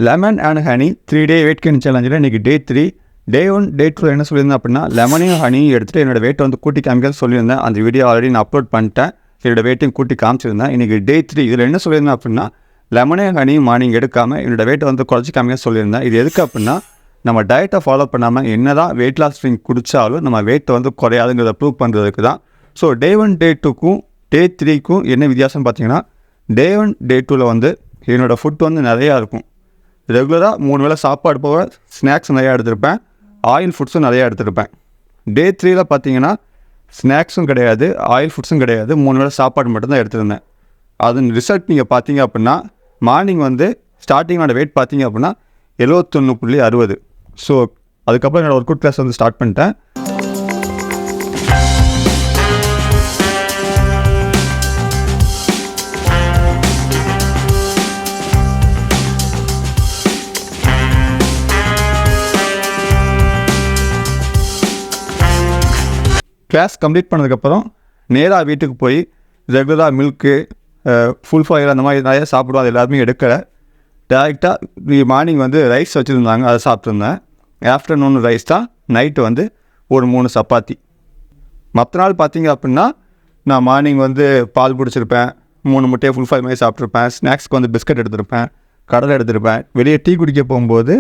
Lemon and honey 3-day weight gain சேலஞ்சில் இன்றைக்கி day 3. டே 1 டே 2 என்ன சொல்லியிருந்தேன் அப்படின்னா லெமனையும் ஹனியும் எடுத்துகிட்டு என்னோடய வெயிட்டை வந்து கூட்டி காமிக்க சொல்லியிருந்தேன். அந்த வீடியோ ஆல்ரெடி நான் அப்லோட் பண்ணிட்டேன். என்னோடய வெயிட்டையும் கூட்டி காமிச்சிருந்தேன். இன்றைக்கி டே 3 இதில் என்ன சொல்லியிருந்தேன் அப்படின்னா லெமனையும் ஹனியும் மார்னிங் எடுக்காமல் என்னோடய வெயிட்டை வந்து குறைச்சி காமிக்க சொல்லியிருந்தேன். இது எதுக்கு அப்படின்னா நம்ம டயட்டை ஃபாலோ பண்ணாமல் என்ன தான் வெயிட் லாஸ் ட்ரிங்க் குடித்தாலும் நம்ம வெயிட்டை வந்து குறையாதுங்கிறத ப்ரூவ் பண்ணுறதுக்கு தான். ஸோ டே 1 டே 2க்கும் டே 3க்கும் என்ன வித்தியாசம் பார்த்தீங்கன்னா டே 1 டே 2ல் வந்து என்னோடய ஃபுட் வந்து நிறையா இருக்கும். ரெகுலராக 3 வேளை சாப்பாடு போக ஸ்நாக்ஸ் நிறையா எடுத்திருப்பேன், ஆயில் ஃபுட்ஸும் நிறையா எடுத்திருப்பேன். டே 3ல் பார்த்தீங்கன்னா ஸ்நாக்ஸும் கிடையாது, ஆயில் ஃபுட்ஸும் கிடையாது, 3 வேளை சாப்பாடு மட்டும்தான் எடுத்திருந்தேன். அதன் ரிசல்ட் நீங்கள் பார்த்தீங்க அப்படின்னா மார்னிங் வந்து ஸ்டார்டிங்கோட வெயிட் பார்த்தீங்க அப்படின்னா 71.60. ஸோ அதுக்கப்புறம் என்னோடய ஒர்க் அவுட் கிளாஸ் வந்து ஸ்டார்ட் பண்ணிட்டேன். கிளாஸ் கம்ப்ளீட் பண்ணதுக்கப்புறம் நேராக வீட்டுக்கு போய் ரெகுலராக மில்க்கு ஃபுல் ஃபாயில் அந்த மாதிரி நிறையா சாப்பிடுவோம். அது எல்லாருமே எடுக்கலை. டேரெக்டாக மார்னிங் வந்து ரைஸ் வச்சுருந்தாங்க, அதை சாப்பிட்ருந்தேன். ஆஃப்டர்நூன் ரைஸ் தான், நைட்டு வந்து ஒரு 3 சப்பாத்தி. மற்ற நாள் பார்த்தீங்க அப்படின்னா நான் மார்னிங் வந்து பால் பிடிச்சிருப்பேன், 3 முட்டையை ஃபுல் ஃபாயில் மாதிரி சாப்பிட்ருப்பேன், ஸ்நாக்ஸ்க்கு வந்து பிஸ்கட் எடுத்திருப்பேன், கடலை எடுத்திருப்பேன், வெளியே டீ குடிக்க போகும்போது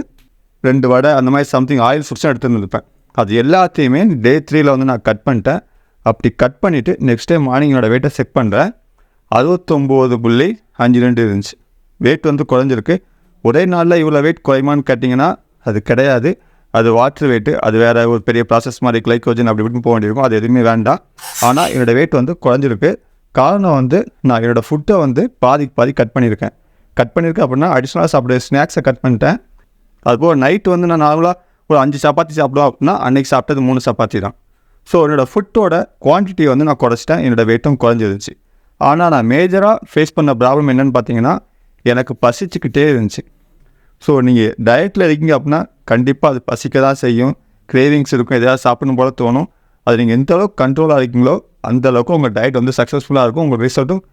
2 வடை அந்த மாதிரி சம்திங் ஆயில் ஃபுட்ஸும் எடுத்துருந்துருப்பேன். அது எல்லாத்தையுமே டே 3ல் வந்து நான் கட் பண்ணிட்டேன். அப்படி கட் பண்ணிவிட்டு நெக்ஸ்ட் டே மார்னிங் என்னோடய வெயிட்டை செக் பண்ணுறேன். 69.52 இருந்துச்சு. வெயிட் வந்து குறைஞ்சிருக்கு. ஒரே நாளில் இவ்வளோ வெயிட் குறையுமான்னு கேட்டிங்கன்னா அது கிடையாது. அது வாட்டர் வெயிட்டு, அது வேறு ஒரு பெரிய ப்ராசஸ் மாதிரி கிளைக்கோஜன் அப்படி இப்படின்னு போக வேண்டியிருக்கும். அது எதுவுமே வேண்டாம். ஆனால் என்னோடய வெயிட் வந்து குறைஞ்சிருக்கு. காரணம் வந்து நான் என்னோடய ஃபுட்டை வந்து பாதி கட் பண்ணியிருக்கேன் அப்படின்னா அடிஷ்னலாக சாப்பிட்ற ஸ்நாக்ஸை கட் பண்ணிட்டேன். அதுபோல் நைட்டு வந்து நான் நார்மலாக ஒரு 5 சப்பாத்தி சாப்பிடுவோம் அப்படின்னா அன்றைக்கி சாப்பிட்டது 3 சப்பாத்தி தான். ஸோ என்னோடய ஃபுட்டோட குவான்டிட்டியை வந்து நான் குறைச்சிட்டேன். என்னோடய வெயிட்டும் குறைஞ்சிருந்துச்சு. ஆனால் நான் மேஜராக ஃபேஸ் பண்ண ப்ராப்ளம் என்னென்னு பார்த்தீங்கன்னா எனக்கு பசிச்சுக்கிட்டே இருந்துச்சு. ஸோ நீங்கள் டயட்டில் இருக்கீங்க அப்படின்னா கண்டிப்பாக அது பசிக்க தான் செய்யும், கிரேவிங்ஸ் இருக்கும், எதாவது சாப்பிடணும் போல தோணும். அது நீங்கள் எந்த அளவுக்கு கண்ட்ரோலாக இருக்கீங்களோ அந்தளவுக்கு உங்கள் டயட் வந்து சக்ஸஸ்ஃபுல்லாக இருக்கும், உங்கள் ரிசல்ட்டும்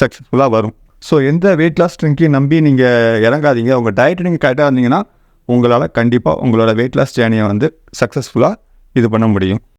சக்ஸஸ்ஃபுல்லாக வரும். ஸோ எந்த வெயிட் லாஸ் ட்ரிங்கையும் நம்பி நீங்கள் இறங்காதீங்க. உங்கள் டயட்டை நீங்கள் கரெக்டாக இருந்தீங்கன்னா உங்களால் கண்டிப்பாக உங்களோட வெயிட் லாஸ் ஜேர்னியை வந்து சக்ஸஸ்ஃபுல்லாக இது பண்ண முடியும்.